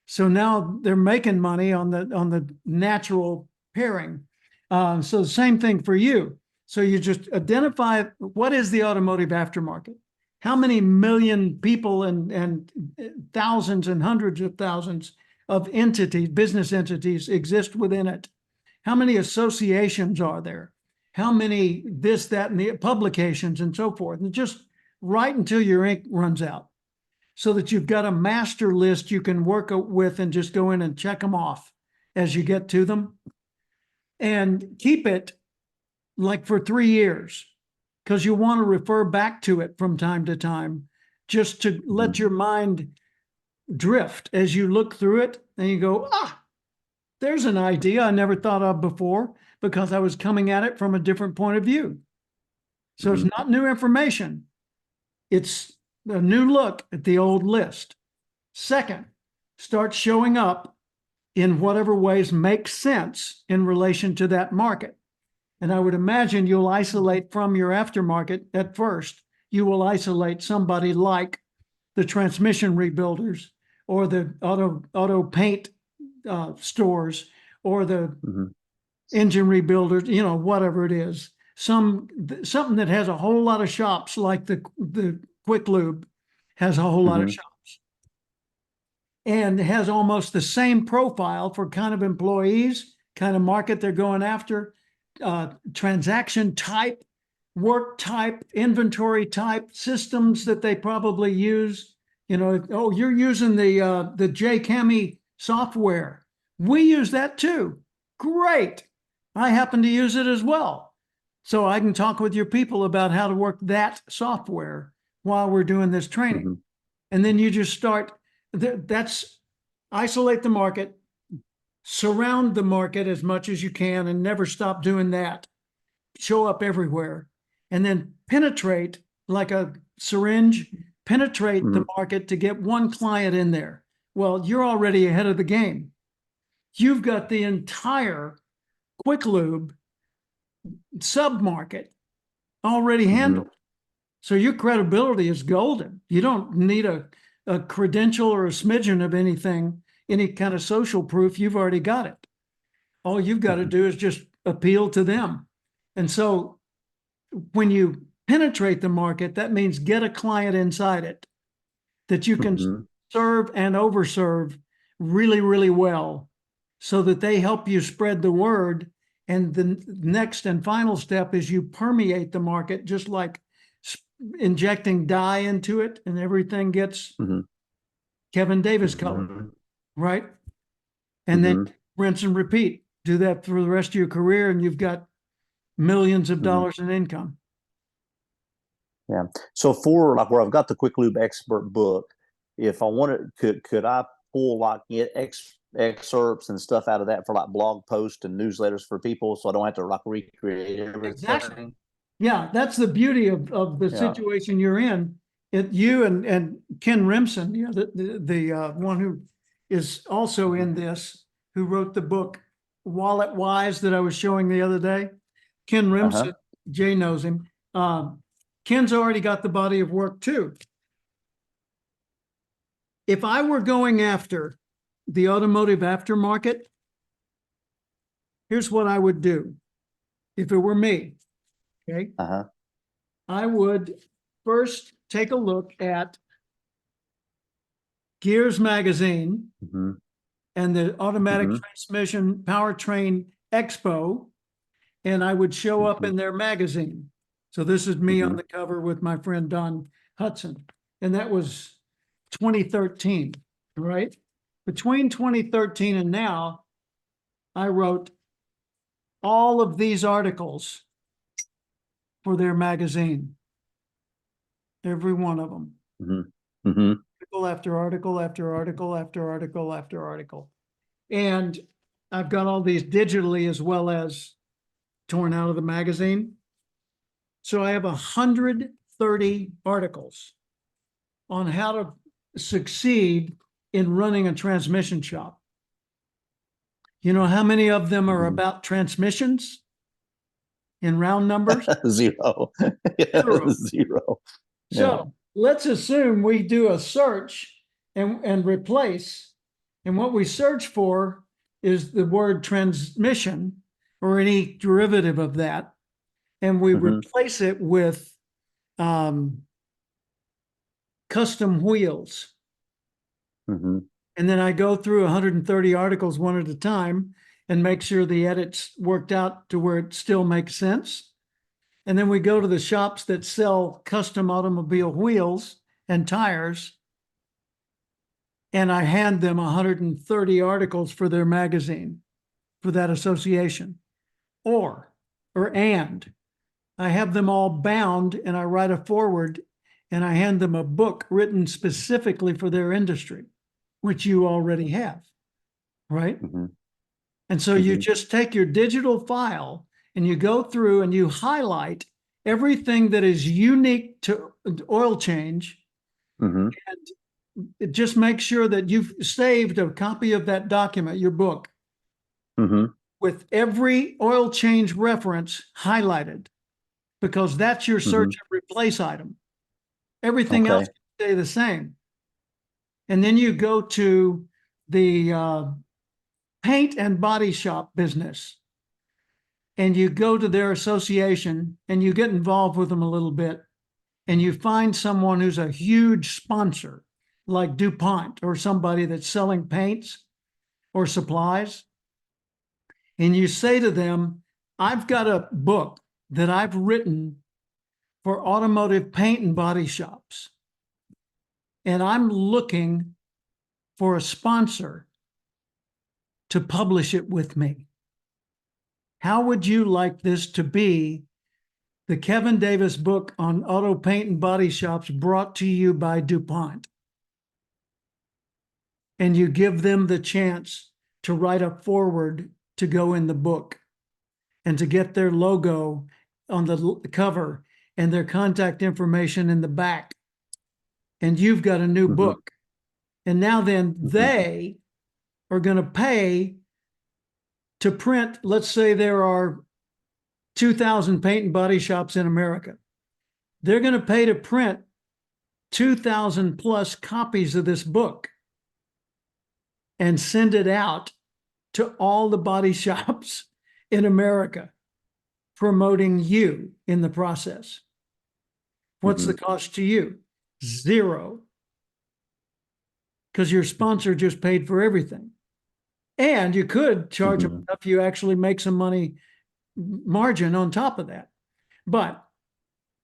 So now they're making money on the natural pairing. So the same thing for you. So you just identify what is the automotive aftermarket? How many million people and thousands and hundreds of thousands of entities, business entities exist within it? How many associations are there? How many this, that, and the publications and so forth? And just write until your ink runs out, so that you've got a master list you can work with and just go in and check them off as you get to them. And keep it like for 3 years, because you want to refer back to it from time to time, just to let your mind drift as you look through it and you go, there's an idea I never thought of before because I was coming at it from a different point of view. So it's not new information. It's a new look at the old list. Second, start showing up in whatever ways make sense in relation to that market. And I would imagine you'll isolate from your aftermarket at first. You will isolate somebody like the transmission rebuilders or the auto paint stores or the engine rebuilders, whatever it is. Something that has a whole lot of shops, like the Quick Lube has a whole lot of shops and has almost the same profile for kind of employees, kind of market they're going after, transaction type, work type, inventory type, systems that they probably use. You're using the JCAMI software. We use that too. Great. I happen to use it as well. So I can talk with your people about how to work that software while we're doing this training. And then you just start, that's isolate the market, surround the market as much as you can and never stop doing that. Show up everywhere and then penetrate like a syringe, penetrate the market to get one client in there. Well, you're already ahead of the game. You've got the entire Quick Lube sub-market already handled. So your credibility is golden. You don't need a credential or a smidgen of anything, any kind of social proof. You've already got it. All you've got to do is just appeal to them. And so when you penetrate the market, that means get a client inside it that you can serve and overserve really, really well, so that they help you spread the word. And the next and final step is you permeate the market, just like injecting dye into it, and everything gets Kevin Davis color, right? And then rinse and repeat. Do that for the rest of your career, and you've got millions of dollars in income. Yeah. So for like where I've got the Quick Lube Expert book, if I wanted, could I pull like excerpts and stuff out of that for like blog posts and newsletters for people, so I don't have to like recreate everything. Exactly. Yeah, that's the beauty of the situation you're in. You and Ken Remsen, you know, the one who is also in this, who wrote the book Wallet Wise that I was showing the other day. Ken Remsen, Jay knows him. Ken's already got the body of work too. If I were going after the automotive aftermarket, here's what I would do. If it were me, okay, I would first take a look at Gears Magazine and the Automatic Transmission Powertrain Expo, and I would show up in their magazine. So this is me on the cover with my friend Don Hudson, and that was 2013, right? Between 2013 and now, I wrote all of these articles for their magazine. Every one of them. Article after article after article after article after article. And I've got all these digitally as well as torn out of the magazine. So I have 130 articles on how to succeed in running a transmission shop. You know how many of them are about transmissions in round numbers? Zero. Zero. So let's assume we do a search and replace. And what we search for is the word transmission or any derivative of that. And we replace it with custom wheels. And then I go through 130 articles one at a time and make sure the edits worked out to where it still makes sense. And then we go to the shops that sell custom automobile wheels and tires, and I hand them 130 articles for their magazine, for that association. And I have them all bound, and I write a foreword, and I hand them a book written specifically for their industry, which you already have, right? And so you just take your digital file and you go through and you highlight everything that is unique to oil change. And just make sure that you've saved a copy of that document, your book, with every oil change reference highlighted, because that's your search and replace item. Everything else can stay the same. And then you go to the paint and body shop business, and you go to their association and you get involved with them a little bit, and you find someone who's a huge sponsor like DuPont or somebody that's selling paints or supplies. And you say to them, I've got a book that I've written for automotive paint and body shops, and I'm looking for a sponsor to publish it with me. How would you like this to be the Kevin Davis book on auto paint and body shops brought to you by DuPont? And you give them the chance to write a foreword to go in the book and to get their logo on the cover and their contact information in the back. And you've got a new book. And now then they are going to pay to print. Let's say there are 2,000 paint and body shops in America. They're going to pay to print 2,000 plus copies of this book and send it out to all the body shops in America, promoting you in the process. What's the cost to you? Zero. Because your sponsor just paid for everything. And you could charge them enough you actually make some money margin on top of that. But,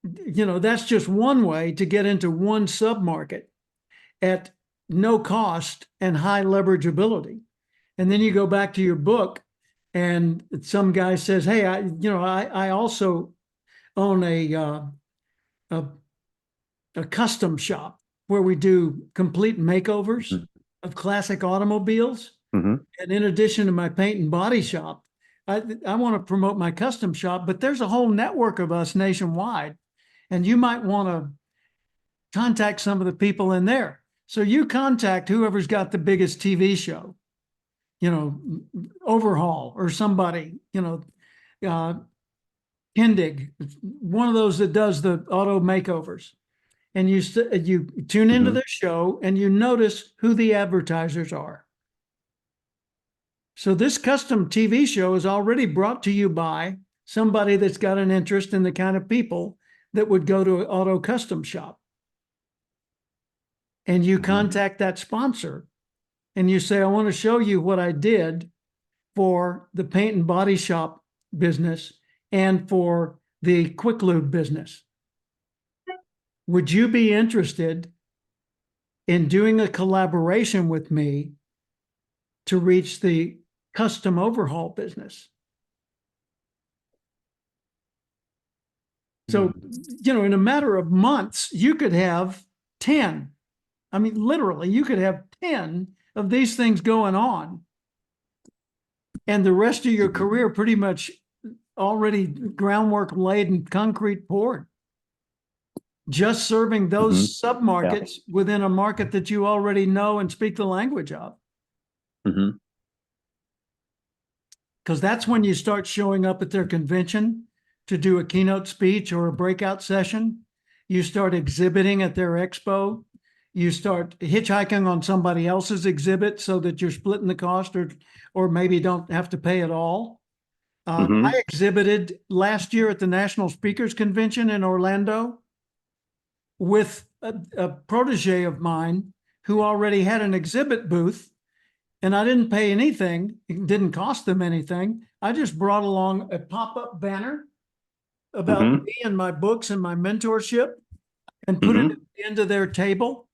you know, that's just one way to get into one submarket at no cost and high leverageability. And then you go back to your book and some guy says, hey, I also own a custom shop where we do complete makeovers of classic automobiles. Mhm. And in addition to my paint and body shop, I want to promote my custom shop, but there's a whole network of us nationwide. And you might want to contact some of the people in there. So you contact whoever's got the biggest TV show, Overhaul or somebody, Hendig, one of those that does the auto makeovers. And you tune into their show and you notice who the advertisers are. So this custom TV show is already brought to you by somebody that's got an interest in the kind of people that would go to an auto custom shop. And you contact that sponsor and you say, I want to show you what I did for the paint and body shop business and for the quick lube business. Would you be interested in doing a collaboration with me to reach the custom overhaul business? So, in a matter of months, you could have 10. I mean, literally, you could have 10 of these things going on. And the rest of your career pretty much already groundwork laid and concrete poured. Just serving those submarkets within a market that you already know and speak the language of. Because that's when you start showing up at their convention to do a keynote speech or a breakout session. You start exhibiting at their expo. You start hitchhiking on somebody else's exhibit so that you're splitting the cost or maybe don't have to pay at all. I exhibited last year at the National Speakers Convention in Orlando with a protege of mine who already had an exhibit booth, and I didn't pay anything. It didn't cost them anything. I just brought along a pop-up banner about me and my books and my mentorship and put it at the end of their table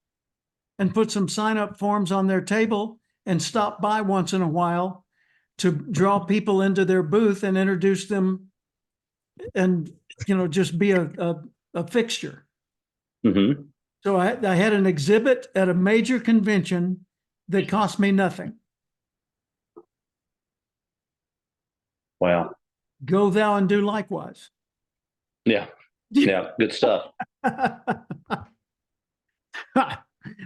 and put some sign-up forms on their table and stop by once in a while to draw people into their booth and introduce them and, just be a fixture. So I had an exhibit at a major convention that cost me nothing. Wow. Go thou and do likewise. Yeah. Yeah. Good stuff.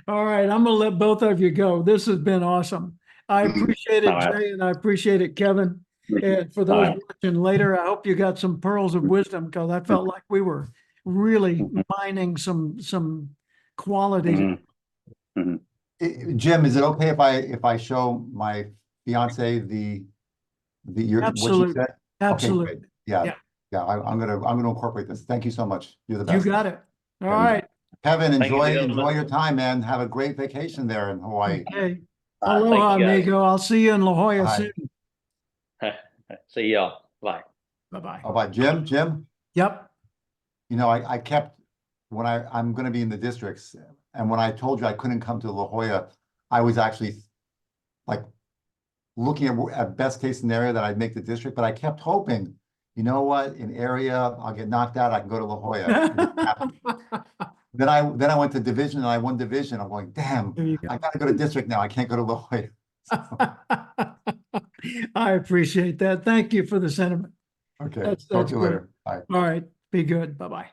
All right. I'm going to let both of you go. This has been awesome. I appreciate it, All right. Jay, and I appreciate it, Kevin. And for those All right. watching later, I hope you got some pearls of wisdom because I felt like we were really mining some quality. Jim, is it okay if I show my fiance what you Absolutely. said? Absolutely. Okay, great. Yeah. I'm gonna incorporate this. Thank you so much. You're the You best. got it. All right. Kevin, Thank you, enjoy gentlemen. your time, man. Have a great vacation there in Hawaii. Okay. All right, Aloha, thank you, guys. amigo. I'll see you in La Jolla Bye. soon. See y'all. Bye. Bye-bye. How about Jim? Yep. I kept when I'm going to be in the districts, and when I told you I couldn't come to La Jolla, I was actually like looking at best case scenario that I'd make the district, but I kept hoping, you know what, in area, I'll get knocked out, I can go to La Jolla. Then I went to division and I won division. I'm going, damn, There you go. I gotta go to district now. I can't go to La Jolla. I appreciate that. Thank you for the sentiment. Okay, That's talk to you good. later. Bye. All right. Be good. Bye-bye.